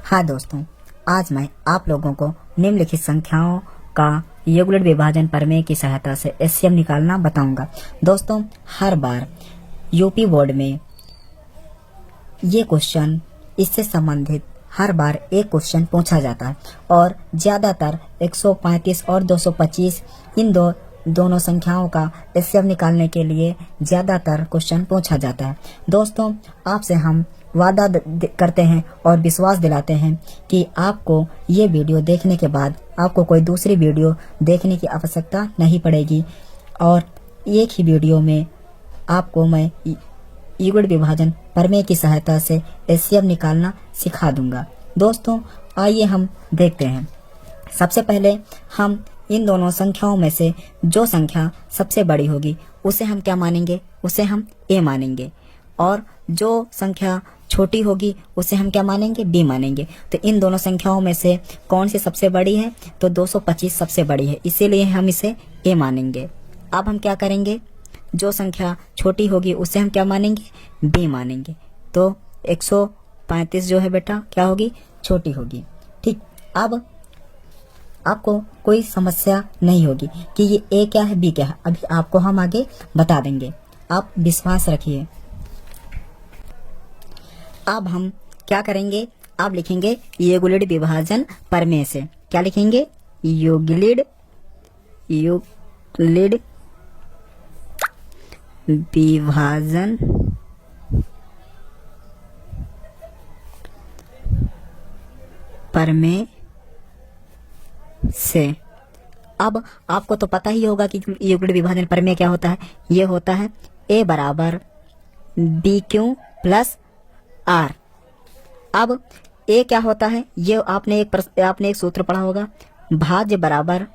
हाँ दोस्तों, आज मैं आप लोगों को निम्नलिखित संख्याओं का युगल विभाजन प्रमेय की सहायता से एचसीएफ निकालना बताऊंगा। दोस्तों, हर बार यूपी बोर्ड में ये क्वेश्चन इससे संबंधित हर बार एक क्वेश्चन पूछा जाता है और ज्यादातर 135 और 225 इन दोनों संख्याओं का एचसीएफ निकालने के लिए ज्यादातर क्वेश्चन पूछा जाता है। दोस्तों, आपसे हम वादा करते हैं और विश्वास दिलाते हैं कि आपको ये वीडियो देखने के बाद आपको कोई दूसरी वीडियो देखने की आवश्यकता नहीं पड़ेगी और एक ही वीडियो में आपको मैं युगल विभाजन प्रमेय की सहायता से एचसीएफ निकालना सिखा दूंगा। दोस्तों, आइए हम देखते हैं। सबसे पहले हम इन दोनों संख्याओं में से जो संख्या सबसे बड़ी होगी उसे हम क्या मानेंगे? उसे हम ए मानेंगे और जो संख्या छोटी होगी उसे हम क्या मानेंगे? बी मानेंगे। तो इन दोनों संख्याओं में से कौन सी सबसे बड़ी है? तो 225 सबसे बड़ी है, इसीलिए हम इसे ए मानेंगे। अब हम क्या करेंगे? जो संख्या छोटी होगी उसे हम क्या मानेंगे? बी मानेंगे। तो 135 जो है बेटा क्या होगी? छोटी होगी। ठीक, अब आपको कोई समस्या नहीं होगी कि ये ए क्या है, बी क्या है। अभी आपको हम आगे बता देंगे, आप विश्वास रखिए। अब हम क्या करेंगे? आप लिखेंगे युगलिड विभाजन प्रमेय से। क्या लिखेंगे? युगलिड विभाजन प्रमेय से। अब आपको तो पता ही होगा कि युगलिड विभाजन प्रमेय क्या होता है। ये होता है ए बराबर बी क्यू प्लस आर। अब ए क्या होता है? ये आपने एक सूत्र पढ़ा होगा, भाज्य बराबर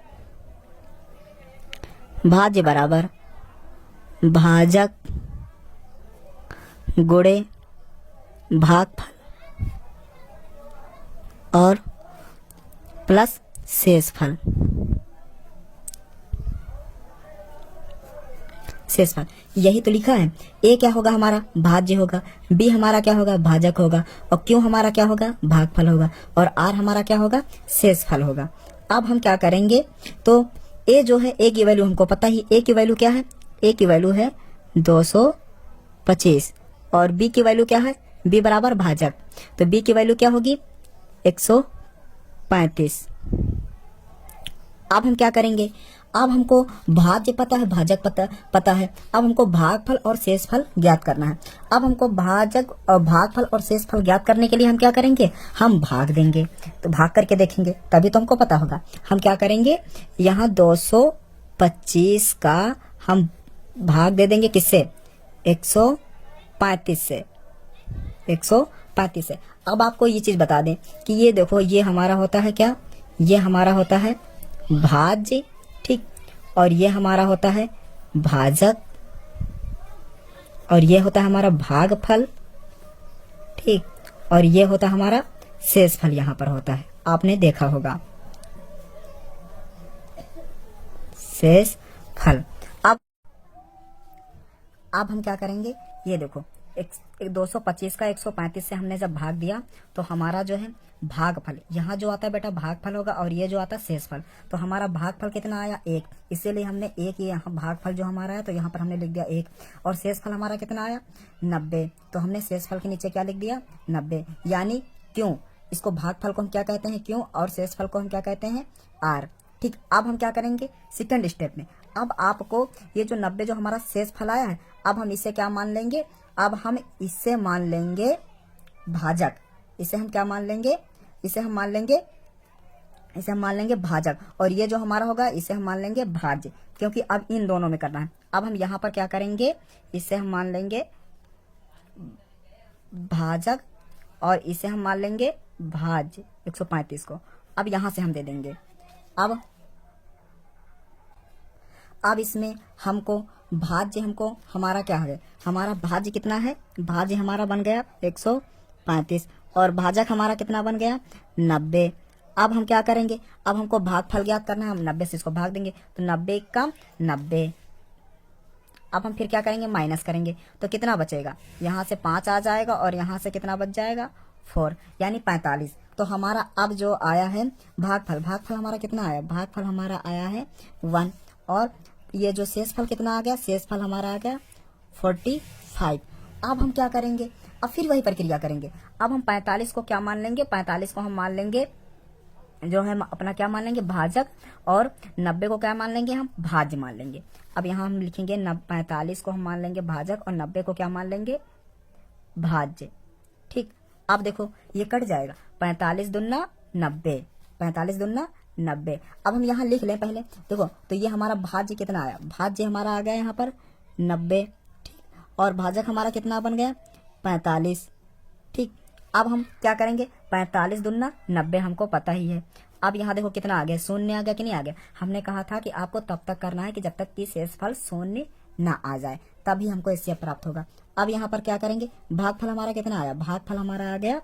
भाजक गुणे भागफल और प्लस शेषफल। यही तो लिखा है। ए क्या होगा? हमारा भाज्य होगा, बी हमारा क्या होगा? भाजक होगा और क्यू हमारा क्या होगा? भागफल होगा और आर हमारा क्या होगा? शेषफल होगा। अब हम क्या करेंगे? तो ए जो है, ए की वैल्यू हमको पता ही। ए की वैल्यू क्या है? ए की वैल्यू है 225 और बी की वैल्यू क्या है? बी बराबर भाजक, तो बी की वैल्यू क्या होगी? 135। अब हम क्या करेंगे? अब हमको भाज्य पता है, भाजक पता है। अब हमको भागफल और शेषफल ज्ञात करना है। अब हमको भागफल और शेषफल ज्ञात करने के लिए हम क्या करेंगे? हम भाग देंगे। तो भाग करके देखेंगे तभी तो हमको पता होगा। हम क्या करेंगे? यहाँ 225 का हम भाग दे देंगे किससे? 135 से। 135 से। अब आपको ये चीज बता दें कि ये देखो, ये हमारा होता है क्या? ये हमारा होता है भाज्य, ठीक, और ये हमारा होता है भाजक और ये होता है हमारा भागफल, ठीक, और ये होता है हमारा शेषफल। यहाँ पर होता है, आपने देखा होगा शेषफल। अब हम क्या करेंगे? ये देखो, 225 का 135 से हमने जब भाग दिया तो हमारा जो है भागफल, यहाँ जो आता है बेटा भागफल होगा और ये जो आता है शेषफल। तो हमारा भागफल कितना आया? 1, इसीलिए हमने एक ये यहाँ भागफल जो हमारा है तो यहाँ पर हमने लिख दिया 1 और शेषफल हमारा कितना आया? 90। तो हमने शेषफल के नीचे क्या लिख दिया? 90। यानी क्यों? इसको भागफल को हम क्या कहते हैं? क्यों, और शेषफल को हम क्या कहते हैं? आर। ठीक, अब हम क्या करेंगे? सेकंड स्टेप में अब आपको ये जो 90 जो हमारा शेषफल आया है, अब हम इसे क्या मान लेंगे? अब हम इसे मान लेंगे भाजक। इसे हम क्या मान लेंगे? इसे हम मान लेंगे भाजक और ये जो हमारा होगा इसे हम मान लेंगे भाज्य, क्योंकि अब इन दोनों में करना है। अब हम यहाँ पर क्या करेंगे? इसे हम मान लेंगे भाजक और इसे हम मान लेंगे भाज्य 135 को। अब यहाँ से हम दे देंगे। अब इसमें हमको भाज्य, हमको हमारा क्या है? हमारा भाज्य कितना है? भाज्य हमारा बन गया 135 और भाजक हमारा कितना बन गया? 90। अब हम क्या करेंगे? अब हमको भागफल ज्ञात करना है। हम 90 से इसको भाग देंगे तो 90 का 90। अब हम फिर क्या करेंगे? माइनस करेंगे तो कितना बचेगा? यहाँ से 5 आ जाएगा और यहाँ से कितना बच जाएगा? 4 यानी 45। तो हमारा अब जो आया है भागफल हमारा कितना आया, भागफल हमारा आया है 1। और ये जो शेषफल कितना आ गया, शेषफल हमारा आ गया 45। अब हम क्या करेंगे, अब फिर वही प्रक्रिया करेंगे। अब हम 45 को क्या मान लेंगे, 45 को हम मान लेंगे जो है अपना क्या मान लेंगे, भाजक, और 90 को क्या मान लेंगे, हम भाज्य मान लेंगे। अब यहाँ हम लिखेंगे 45 को हम मान लेंगे भाजक और 90 को क्या मान लेंगे, भाज्य। ठीक, अब देखो ये कट जाएगा, 45 दूना 90, 45 दूना 90। अब हम यहाँ लिख लें पहले, देखो तो ये हमारा भाज्य कितना आया, भाज्य हमारा आ गया यहाँ पर 90। ठीक, और भाजक हमारा कितना बन गया, 45। ठीक, अब हम क्या करेंगे, 45 दूना 90 हमको पता ही है। अब यहाँ देखो कितना आ गया, शून्य आ गया कि नहीं आ गया। हमने कहा था कि आपको तब तक करना है कि जब तक कि शेषफल शून्य ना आ जाए, तभी हमको एचसीएफ प्राप्त होगा। अब यहाँ पर क्या करेंगे, भागफल हमारा कितना आया, भागफल हमारा आ गया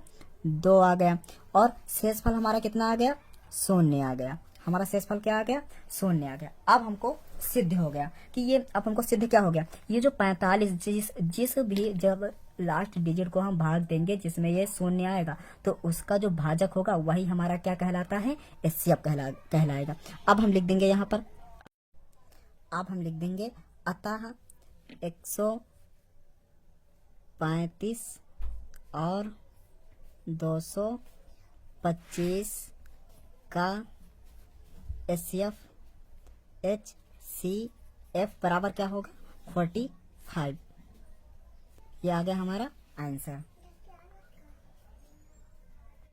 2 आ गया, और शेषफल हमारा कितना आ गया, शून्य आ गया। हमारा शेषफल क्या आ गया, शून्य आ गया। अब हमको सिद्ध हो गया कि ये, अब हमको सिद्ध क्या हो गया, ये जो 45 जिस भी जब लास्ट डिजिट को हम भाग देंगे जिसमें ये शून्य आएगा, तो उसका जो भाजक होगा वही हमारा क्या कहलाता है, एचसीएफ कहलाएगा। अब हम लिख देंगे यहाँ पर, अब हम लिख देंगे अतः 135 और 225 का HCF बराबर क्या होगा, 45। ये आ गया हमारा आंसर।